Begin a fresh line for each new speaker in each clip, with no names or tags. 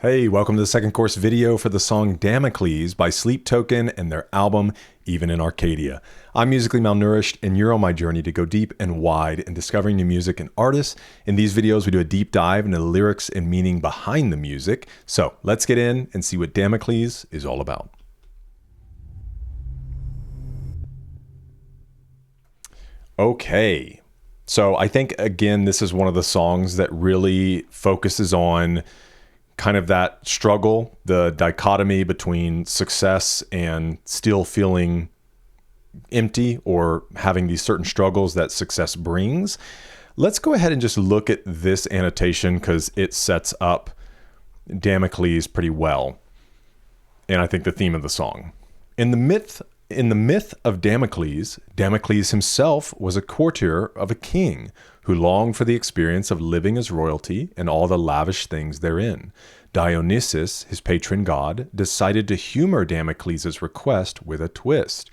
Hey, welcome to the second course video for the song Damocles by Sleep Token and their album Even in Arcadia. I'm musically malnourished and you're on my journey to go deep and wide in discovering new music and artists. In these videos, we do a deep dive into the lyrics and meaning behind the music. So let's get in and see what Damocles is all about. Okay, so I think again, this is one of the songs that really focuses on kind of that struggle, the dichotomy between success and still feeling empty or having these certain struggles that success brings. Let's go ahead and just look at this annotation because it sets up Damocles pretty well. And I think the theme of the song. In the myth of Damocles, Damocles himself was a courtier of a king who longed for the experience of living as royalty and all the lavish things therein. Dionysus, his patron god, decided to humor Damocles' request with a twist.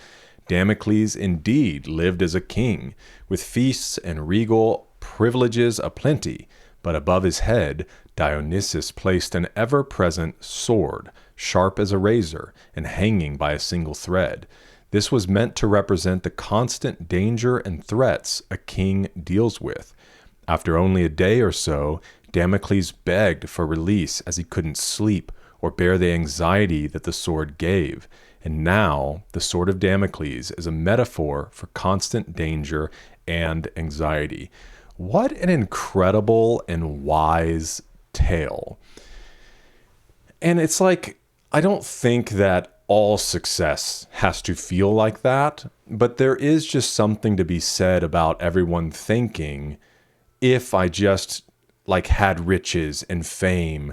Damocles indeed lived as a king, with feasts and regal privileges aplenty, but above his head Dionysus placed an ever-present sword, sharp as a razor, and hanging by a single thread. This was meant to represent the constant danger and threats a king deals with. After only a day or so, Damocles begged for release as he couldn't sleep or bear the anxiety that the sword gave. And now, the sword of Damocles is a metaphor for constant danger and anxiety. What an incredible and wise tale. And it's like, I don't think that all success has to feel like that, but there is just something to be said about everyone thinking, if I just had riches and fame,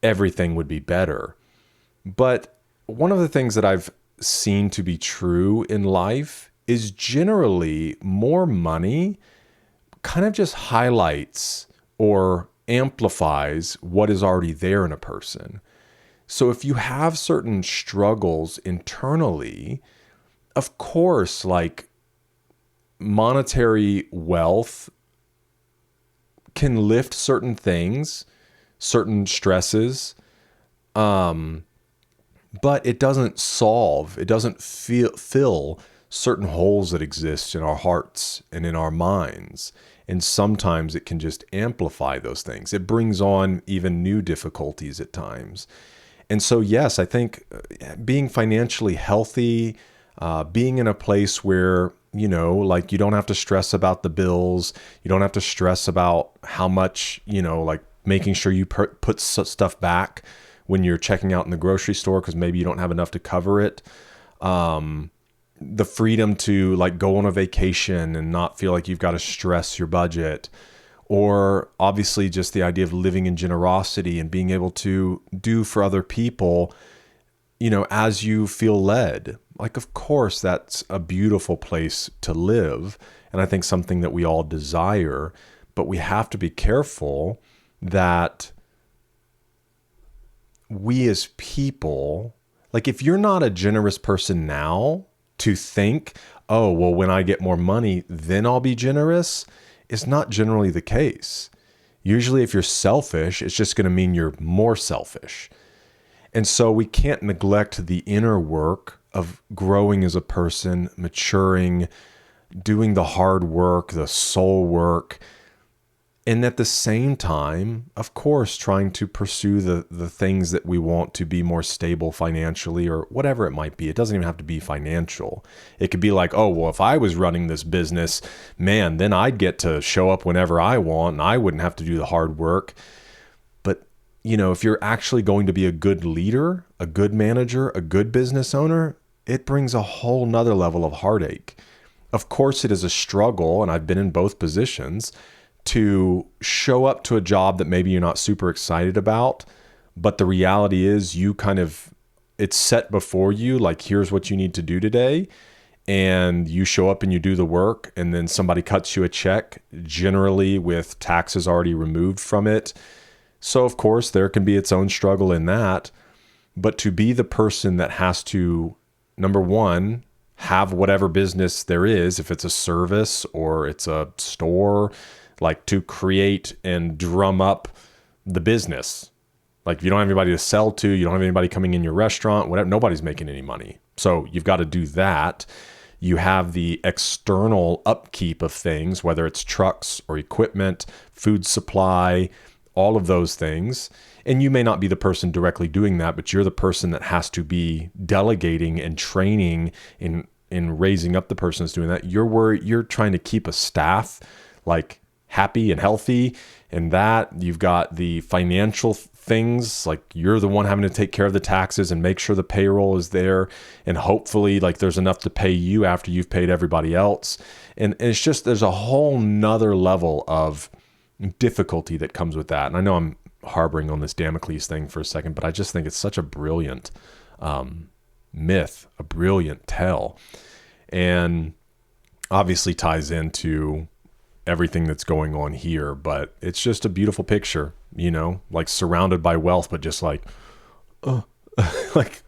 everything would be better. But one of the things that I've seen to be true in life is generally more money kind of just highlights or amplifies what is already there in a person. So if you have certain struggles internally, of course, monetary wealth can lift certain things, certain stresses, but it doesn't fill certain holes that exist in our hearts and in our minds. And sometimes it can just amplify those things. It brings on even new difficulties at times. And so, yes, I think being financially healthy, being in a place where, you don't have to stress about the bills, you don't have to stress about how much, making sure you put stuff back when you're checking out in the grocery store because maybe you don't have enough to cover it. The freedom to go on a vacation and not feel like you've got to stress your budget. Or obviously just the idea of living in generosity and being able to do for other people, as you feel led. Of course, that's a beautiful place to live. And I think something that we all desire, but we have to be careful that we as people, if you're not a generous person now to think, oh, well, when I get more money, then I'll be generous. It's not generally the case. Usually if you're selfish, it's just going to mean you're more selfish. And so we can't neglect the inner work of growing as a person, maturing, doing the hard work, the soul work, and at the same time, of course, trying to pursue the things that we want to be more stable financially or whatever it might be. It doesn't even have to be financial. It could be oh, well, if I was running this business, man, then I'd get to show up whenever I want and I wouldn't have to do the hard work. But, if you're actually going to be a good leader, a good manager, a good business owner, it brings a whole nother level of heartache. Of course, it is a struggle, and I've been in both positions, to show up to a job that maybe you're not super excited about, but the reality is it's set before you, here's what you need to do today, and you show up and you do the work, and then somebody cuts you a check, generally with taxes already removed from it. So of course there can be its own struggle in that, but to be the person that has to, number one, have whatever business there is, if it's a service or it's a store, to create and drum up the business, Like if you don't have anybody to sell to, you don't have anybody coming in your restaurant, whatever, nobody's making any money. So you've got to do that. You have the external upkeep of things, whether it's trucks or equipment, food supply, all of those things. And you may not be the person directly doing that, but you're the person that has to be delegating and training in raising up the person that's doing that. You're trying to keep a staff like happy and healthy, and that you've got the financial things, like you're the one having to take care of the taxes and make sure the payroll is there, and hopefully like there's enough to pay you after you've paid everybody else. And it's just, there's a whole nother level of difficulty that comes with that. And I know I'm harboring on this Damocles thing for a second, but I just think it's such a brilliant myth, a brilliant tale, and obviously ties into everything that's going on here. But it's just a beautiful picture, you know, like surrounded by wealth, but just like, like,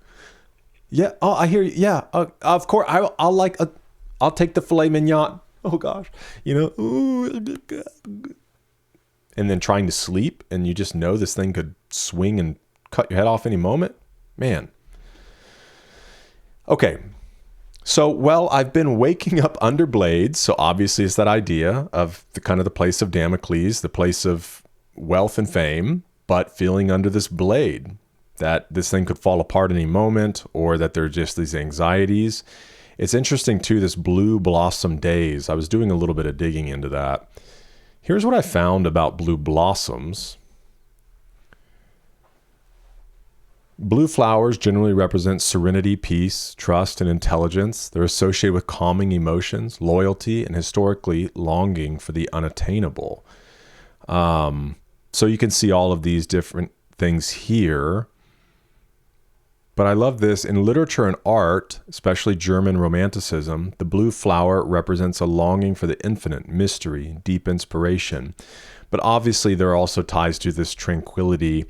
yeah, oh, I hear you. Yeah, of course, I'll take the filet mignon. Oh gosh, you know, ooh, and then trying to sleep, and you just know this thing could swing and cut your head off any moment, man. Okay. So, well, I've been waking up under blades. So obviously it's that idea of the kind of the place of Damocles, the place of wealth and fame, but feeling under this blade that this thing could fall apart any moment, or that there are just these anxieties. It's interesting too, this blue blossom days. I was doing a little bit of digging into that. Here's what I found about blue blossoms. Blue flowers generally represent serenity, peace, trust, and intelligence. They're associated with calming emotions, loyalty, and historically longing for the unattainable. So you can see all of these different things here. But I love this. In literature and art, especially German Romanticism, the blue flower represents a longing for the infinite, mystery, deep inspiration. But obviously there are also ties to this tranquility.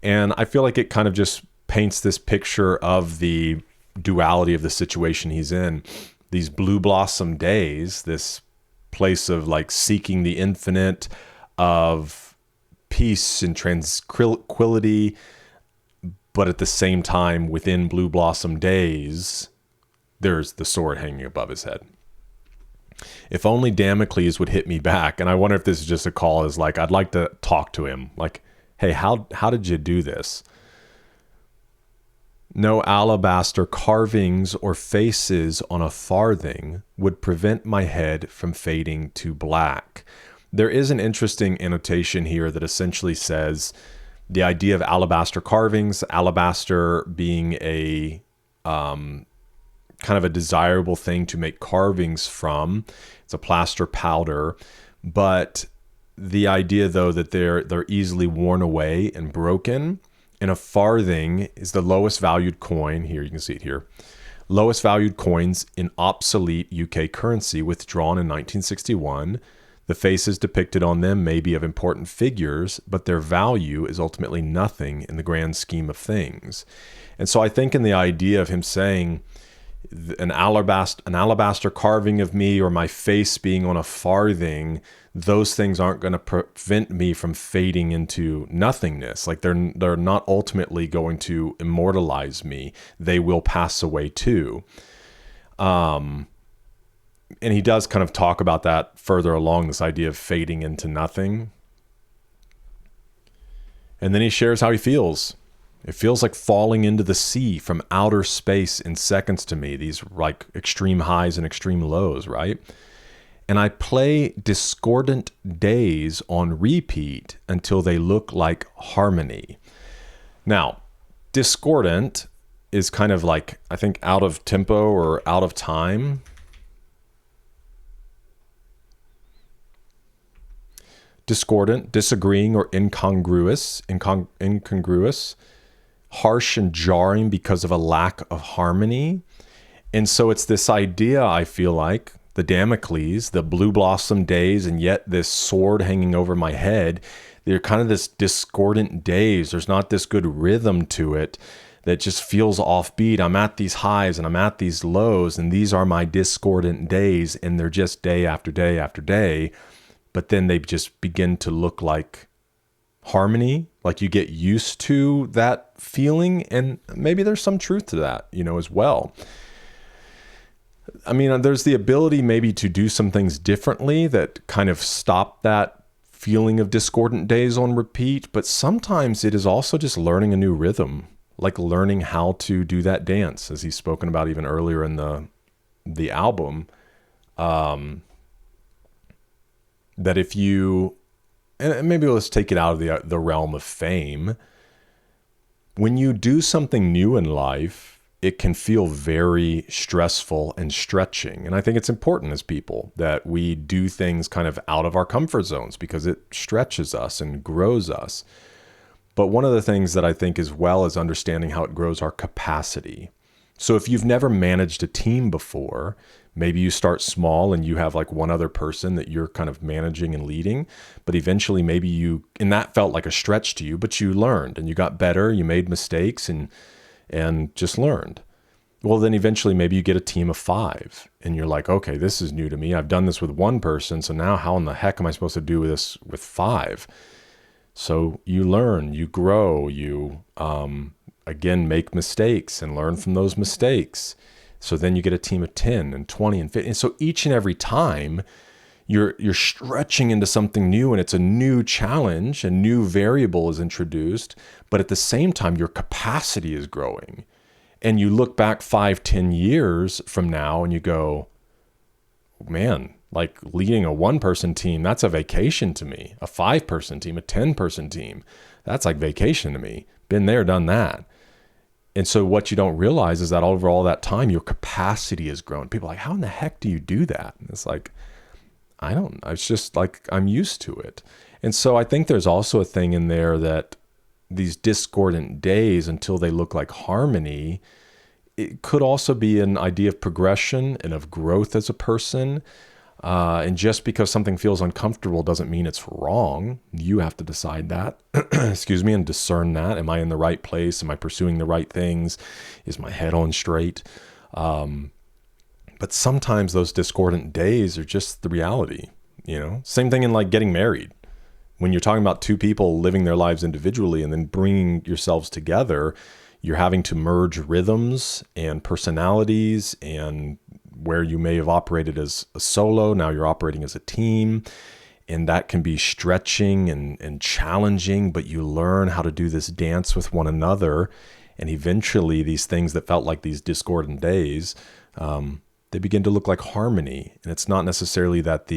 And I feel like it kind of just paints this picture of the duality of the situation he's in. These blue blossom days, this place of like seeking the infinite, of peace and tranquility, but at the same time, within blue blossom days, there's the sword hanging above his head. If only Damocles would hit me back. And I wonder if this is just a call, is like, I'd like to talk to him. Like, hey, how did you do this? No alabaster carvings or faces on a farthing would prevent my head from fading to black. There is an interesting annotation here that essentially says the idea of alabaster carvings, alabaster being a kind of a desirable thing to make carvings from. It's a plaster powder, but the idea, though, that they're easily worn away and broken. And a farthing is the lowest valued coin. Here, you can see it here. Lowest valued coins in obsolete UK currency, withdrawn in 1961. The faces depicted on them may be of important figures, but their value is ultimately nothing in the grand scheme of things. And so I think in the idea of him saying, an alabaster carving of me or my face being on a farthing, those things aren't going to prevent me from fading into nothingness. Like they're not ultimately going to immortalize me. They will pass away too. And he does kind of talk about that further along, this idea of fading into nothing. And then he shares how he feels. It feels like falling into the sea from outer space in seconds to me, these like extreme highs and extreme lows, right? And I play discordant days on repeat until they look like harmony. Now, discordant is kind of like, I think, out of tempo or out of time. Discordant, disagreeing, or incongruous, harsh and jarring because of a lack of harmony. And so it's this idea, I feel like, the Damocles, the blue blossom days, and yet this sword hanging over my head, they're kind of this discordant days. There's not this good rhythm to it that just feels offbeat. I'm at these highs and I'm at these lows, and these are my discordant days, and they're just day after day after day. But then they just begin to look like harmony, like you get used to that feeling, and maybe there's some truth to that, as well. I mean, there's the ability maybe to do some things differently that kind of stop that feeling of discordant days on repeat, but sometimes it is also just learning a new rhythm, like learning how to do that dance, as he's spoken about even earlier in the album. That if you, and maybe let's take it out of the realm of fame, when you do something new in life, it can feel very stressful and stretching. And I think it's important as people that we do things kind of out of our comfort zones because it stretches us and grows us. But one of the things that I think as well is understanding how it grows our capacity. So if you've never managed a team before, maybe you start small and you have like one other person that you're kind of managing and leading, but eventually maybe and that felt like a stretch to you, but you learned and you got better, you made mistakes and just learned. Well, then eventually maybe you get a team of 5 and you're like, okay, this is new to me. I've done this with one person. So now how in the heck am I supposed to do this with 5? So you learn, you grow, you, again, make mistakes and learn from those mistakes. So then you get a team of 10 and 20 and 50. And so each and every time you're stretching into something new, and it's a new challenge, a new variable is introduced, but at the same time, your capacity is growing. And you look back 5-10 years from now and you go, man, like leading a 1-person team, that's a vacation to me. A 5-person team, a 10-person team, that's like vacation to me. Been there, done that. And so what you don't realize is that over all that time, your capacity has grown. People are like, how in the heck do you do that? And it's like, I don't know. It's just like, I'm used to it. And so I think there's also a thing in there that these discordant days, until they look like harmony, it could also be an idea of progression and of growth as a person. And just because something feels uncomfortable doesn't mean it's wrong. You have to decide that, excuse me, and discern that. Am I in the right place? Am I pursuing the right things? Is my head on straight? But sometimes those discordant days are just the reality, Same thing in like getting married. When you're talking about 2 people living their lives individually and then bringing yourselves together, you're having to merge rhythms and personalities, and where you may have operated as a solo, now you're operating as a team. And that can be stretching and challenging, but you learn how to do this dance with one another. And eventually these things that felt like these discordant days, they begin to look like harmony. And it's not necessarily that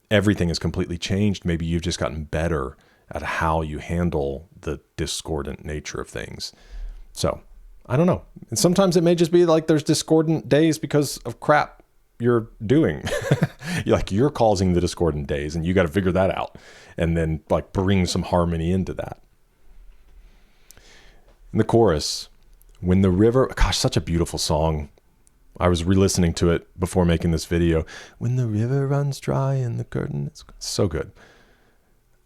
everything is completely changed. Maybe you've just gotten better at how you handle the discordant nature of things. So I don't know. And sometimes it may just be like there's discordant days because of crap you're doing. You're causing the discordant days, and you got to figure that out and then like bring some harmony into that. In the chorus, when the river, gosh, such a beautiful song. I was re-listening to it before making this video. When the river runs dry and the curtain is so good.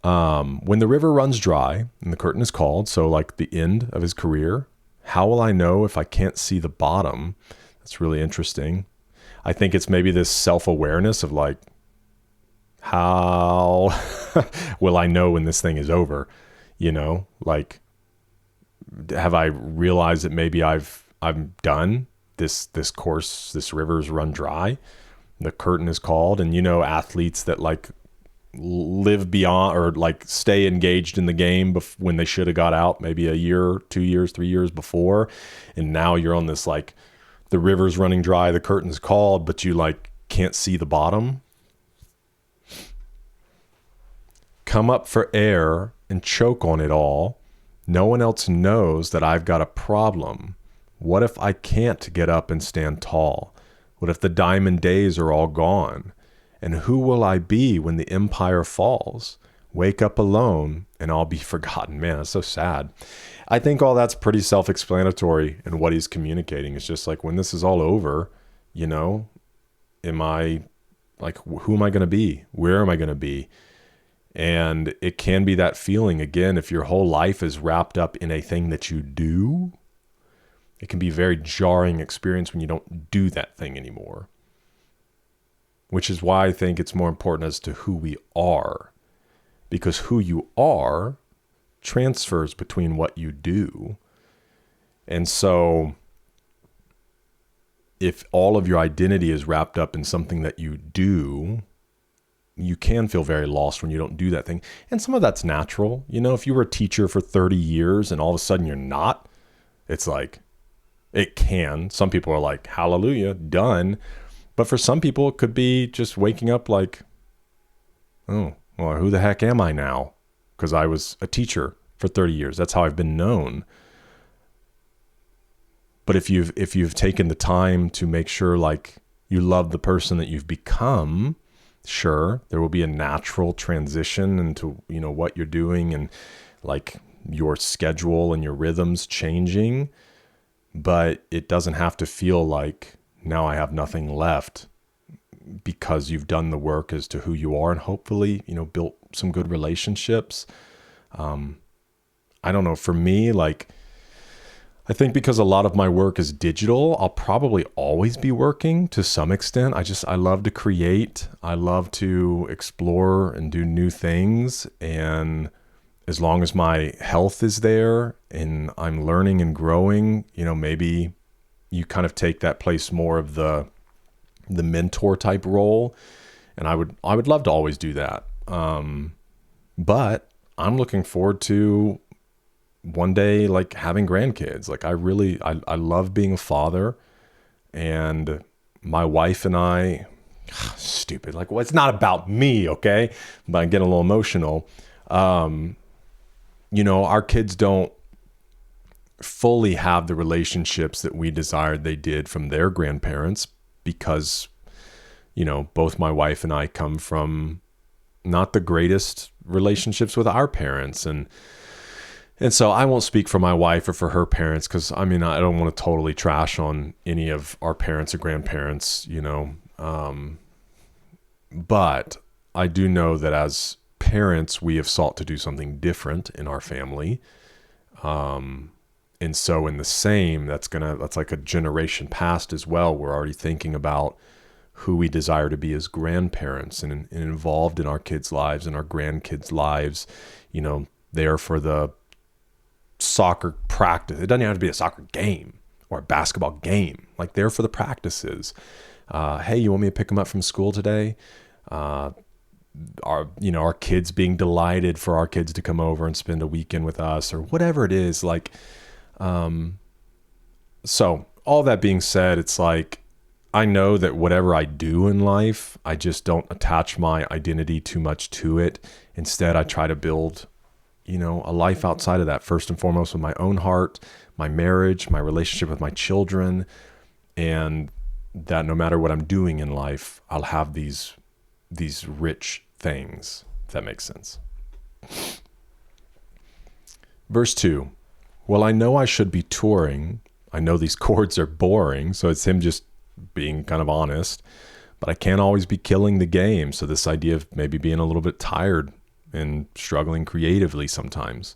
When the river runs dry and the curtain is called, so like the end of his career, how will I know if I can't see the bottom? That's really interesting. I think it's maybe this self-awareness of like, how will I know when this thing is over? Like, have I realized that maybe I'm done? This course, this river's run dry. The curtain is called. And athletes that like live beyond or like stay engaged in the game when they should have got out maybe a year, 2 years, 3 years before. And now you're on this like, the river's running dry, the curtain's called, but you like can't see the bottom. Come up for air and choke on it all. No one else knows that I've got a problem. What if I can't get up and stand tall? What if the diamond days are all gone? And who will I be when the empire falls? Wake up alone and I'll be forgotten. Man, that's so sad. I think all that's pretty self-explanatory in what he's communicating. It's just like, when this is all over, am I like, who am I going to be? Where am I going to be? And it can be that feeling again, if your whole life is wrapped up in a thing that you do, it can be a very jarring experience when you don't do that thing anymore. Which is why I think it's more important as to who we are. because who you are transfers between what you do. And so if all of your identity is wrapped up in something that you do, you can feel very lost when you don't do that thing. And some of that's natural. You know, if you were a teacher for 30 years and all of a sudden you're not, it's like, it can. Some people are like, hallelujah, done. But for some people, it could be just waking up like, oh, well, who the heck am I now? Because I was a teacher for 30 years. That's how I've been known. But if you've taken the time to make sure like you love the person that you've become, sure, there will be a natural transition into, you know, what you're doing and like your schedule and your rhythms changing. But it doesn't have to feel like now I have nothing left, because you've done the work as to who you are and hopefully, you know, built some good relationships. I don't know, for me, like, I think because a lot of my work is digital, I'll probably always be working to some extent. I love to create. I love to explore and do new things. And as long as my health is there and I'm learning and growing, you know, maybe you kind of take that place more of the mentor type role. And I would love to always do that. But I'm looking forward to one day, like having grandkids. Like I love being a father, and my wife and I, stupid. Like, well, it's not about me. Okay. But I'm getting a little emotional. You know, our kids don't fully have the relationships that we desired they did from their grandparents, because, you know, both my wife and I come from not the greatest relationships with our parents. And so I won't speak for my wife or for her parents, because I mean, I don't want to totally trash on any of our parents or grandparents, you know. But I do know that as parents, we have sought to do something different in our family. And so in the same, that's like a generation past as well. We're already thinking about who we desire to be as grandparents and involved in our kids' lives and our grandkids' lives, you know, there for the soccer practice. It doesn't have to be a soccer game or a basketball game, like there for the practices. Hey, you want me to pick them up from school today? Our kids being delighted for our kids to come over and spend a weekend with us, or whatever it is. Like, so all that being said, it's like, I know that whatever I do in life, I just don't attach my identity too much to it. Instead, I try to build, you know, a life outside of that, first and foremost with my own heart, my marriage, my relationship with my children, and that no matter what I'm doing in life, I'll have these rich things, if that makes sense. Verse 2, well, I know I should be touring. I know these chords are boring. So it's him just being kind of honest, but I can't always be killing the game. So this idea of maybe being a little bit tired and struggling creatively sometimes.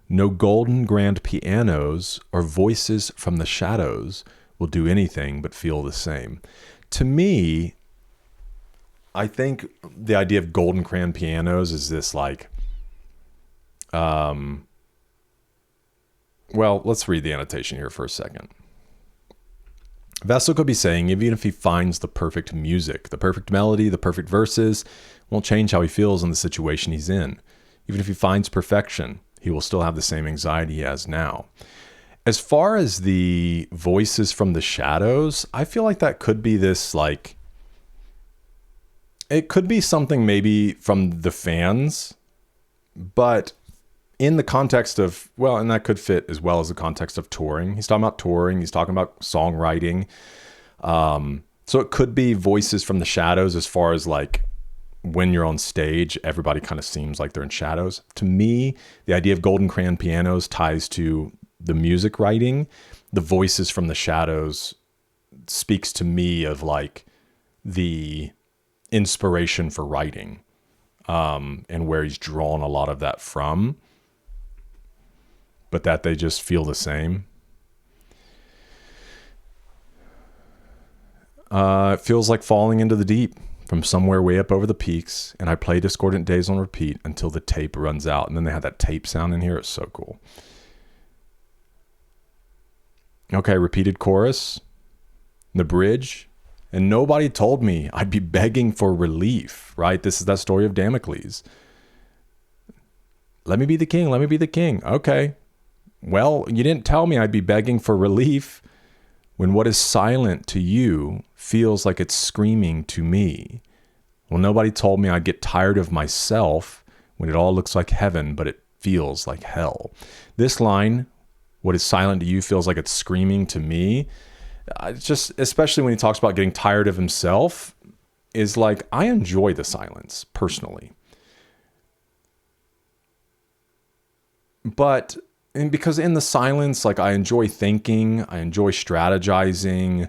No golden grand pianos or voices from the shadows will do anything but feel the same. To me, I think the idea of golden grand pianos is this like, well, let's read the annotation here for a second. Vessel could be saying, even if he finds the perfect music, the perfect melody, the perfect verses, won't change how he feels in the situation he's in. Even if he finds perfection, he will still have the same anxiety he has now. As far as the voices from the shadows, I feel like that could be this, like, it could be something maybe from the fans, but in the context of, well, and that could fit as well as the context of touring. He's talking about touring. He's talking about songwriting. So it could be voices from the shadows as far as like when you're on stage, everybody kind of seems like they're in shadows. To me, the idea of golden crayon pianos ties to the music writing. The voices from the shadows speaks to me of like the inspiration for writing, and where he's drawn a lot of that from. But that they just feel the same. It feels like falling into the deep. from somewhere way up over the peaks, and I play Discordant Days on repeat until the tape runs out. And then they have that tape sound in here. It's so cool. Okay, repeated chorus, the bridge. And nobody told me I'd be begging for relief, right? This is that story of Damocles. Let me be the king. Let me be the king. Okay. Well, you didn't tell me I'd be begging for relief when what is silent to you feels like it's screaming to me. Well, nobody told me I'd get tired of myself when it all looks like heaven, but it feels like hell. This line, what is silent to you feels like it's screaming to me. Just, especially when he talks about getting tired of himself, is like, I enjoy the silence personally. And because in the silence, like, I enjoy thinking, I enjoy strategizing,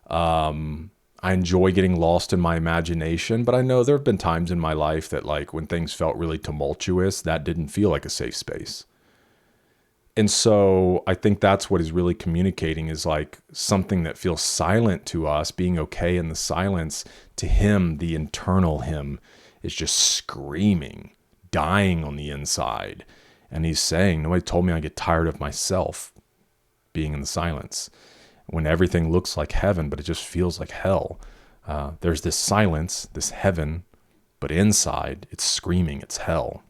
I enjoy getting lost in my imagination. But I know there have been times in my life that, like, when things felt really tumultuous, that didn't feel like a safe space. And so I think that's what is really communicating, is like something that feels silent to us, being okay in the silence. To him, the internal him is just screaming, dying on the inside. And he's saying, nobody told me I get tired of myself being in the silence when everything looks like heaven, but it just feels like hell. There's this silence, this heaven, but inside it's screaming, it's hell.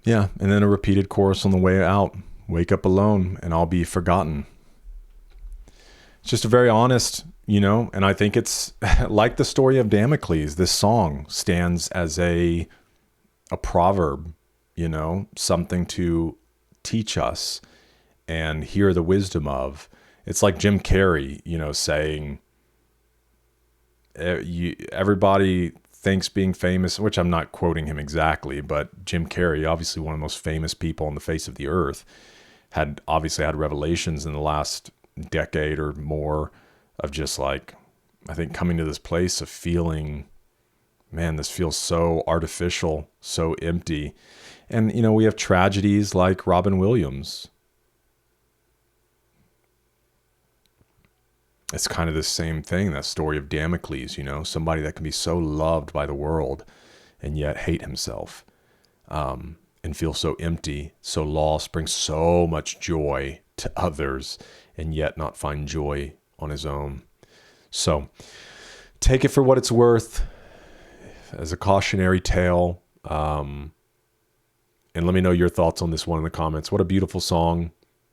Yeah, and then a repeated chorus on the way out. Wake up alone and I'll be forgotten. It's just a very honest, and I think it's like the story of Damocles. This song stands as a proverb, something to teach us and hear the wisdom of. It's like Jim Carrey, saying, everybody thinks being famous, which I'm not quoting him exactly, but Jim Carrey, obviously one of the most famous people on the face of the earth, had obviously had revelations in the last decade or more of just like, I think, coming to this place of feeling, man, this feels so artificial, so empty. And, we have tragedies like Robin Williams. It's kind of the same thing, that story of Damocles, somebody that can be so loved by the world and yet hate himself, and feel so empty, so lost, brings so much joy to others and yet not find joy on his own. So take it for what it's worth as a cautionary tale. And let me know your thoughts on this one in the comments. What a beautiful song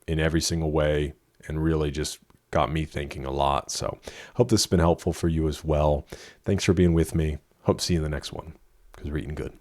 in every single way, and really just got me thinking a lot. So hope this has been helpful for you as well. Thanks for being with me. Hope to see you in the next one, because we're eating good.